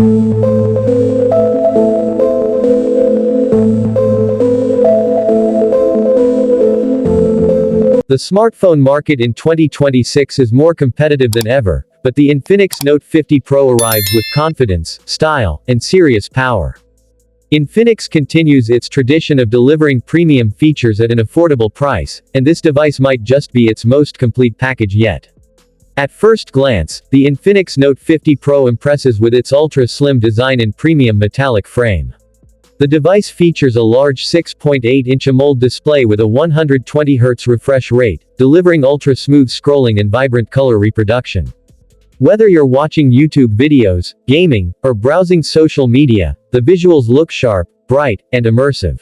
The smartphone market in 2026 is more competitive than ever, but the Infinix Note 50 Pro arrives with confidence, style, and serious power. Infinix continues its tradition of delivering premium features at an affordable price, and this device might just be its most complete package yet. At first glance, the Infinix Note 50 Pro impresses with its ultra-slim design and premium metallic frame. The device features a large 6.8-inch AMOLED display with a 120Hz refresh rate, delivering ultra-smooth scrolling and vibrant color reproduction. Whether you're watching YouTube videos, gaming, or browsing social media, the visuals look sharp, bright, and immersive.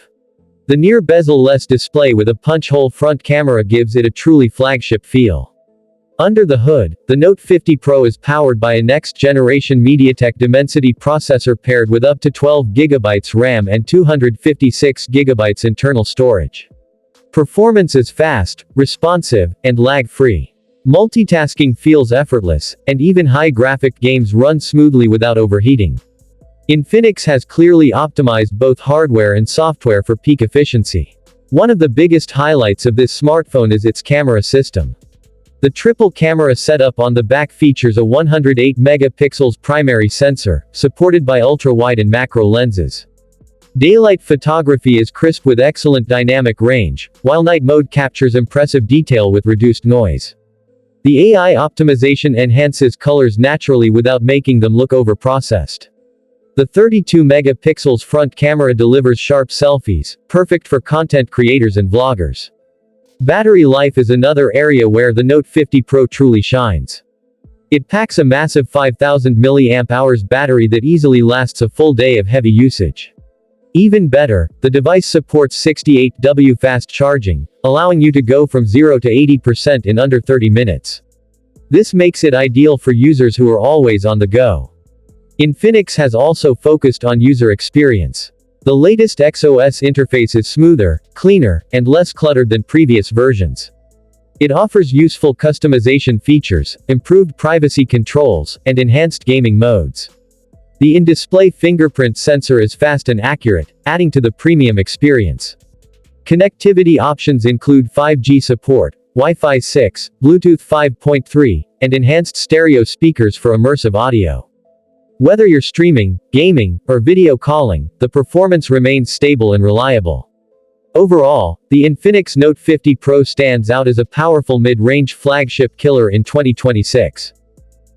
The near bezel-less display with a punch-hole front camera gives it a truly flagship feel. Under the hood, the Note 50 Pro is powered by a next-generation MediaTek Dimensity processor paired with up to 12GB RAM and 256GB internal storage. Performance is fast, responsive, and lag-free. Multitasking feels effortless, and even high-graphic games run smoothly without overheating. Infinix has clearly optimized both hardware and software for peak efficiency. One of the biggest highlights of this smartphone is its camera system. The triple camera setup on the back features a 108-megapixels primary sensor, supported by ultra-wide and macro lenses. Daylight photography is crisp with excellent dynamic range, while night mode captures impressive detail with reduced noise. The AI optimization enhances colors naturally without making them look overprocessed. The 32-megapixels front camera delivers sharp selfies, perfect for content creators and vloggers. Battery life is another area where the Note 50 Pro truly shines. It packs a massive 5000 mAh battery that easily lasts a full day of heavy usage. Even better, the device supports 68W fast charging, allowing you to go from 0 to 80% in under 30 minutes. This makes it ideal for users who are always on the go. Infinix has also focused on user experience. The latest XOS interface is smoother, cleaner, and less cluttered than previous versions. It offers useful customization features, improved privacy controls, and enhanced gaming modes. The in-display fingerprint sensor is fast and accurate, adding to the premium experience. Connectivity options include 5G support, Wi-Fi 6, Bluetooth 5.3, and enhanced stereo speakers for immersive audio. Whether you're streaming, gaming, or video calling, the performance remains stable and reliable. Overall, the Infinix Note 50 Pro stands out as a powerful mid-range flagship killer in 2026.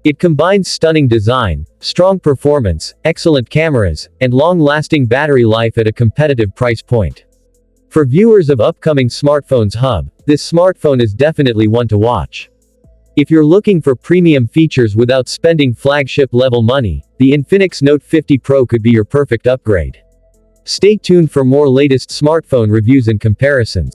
It combines stunning design, strong performance, excellent cameras, and long-lasting battery life at a competitive price point. For viewers of upcoming Smartphones Hub, this smartphone is definitely one to watch. If you're looking for premium features without spending flagship-level money, the Infinix Note 50 Pro could be your perfect upgrade. Stay tuned for more latest smartphone reviews and comparisons.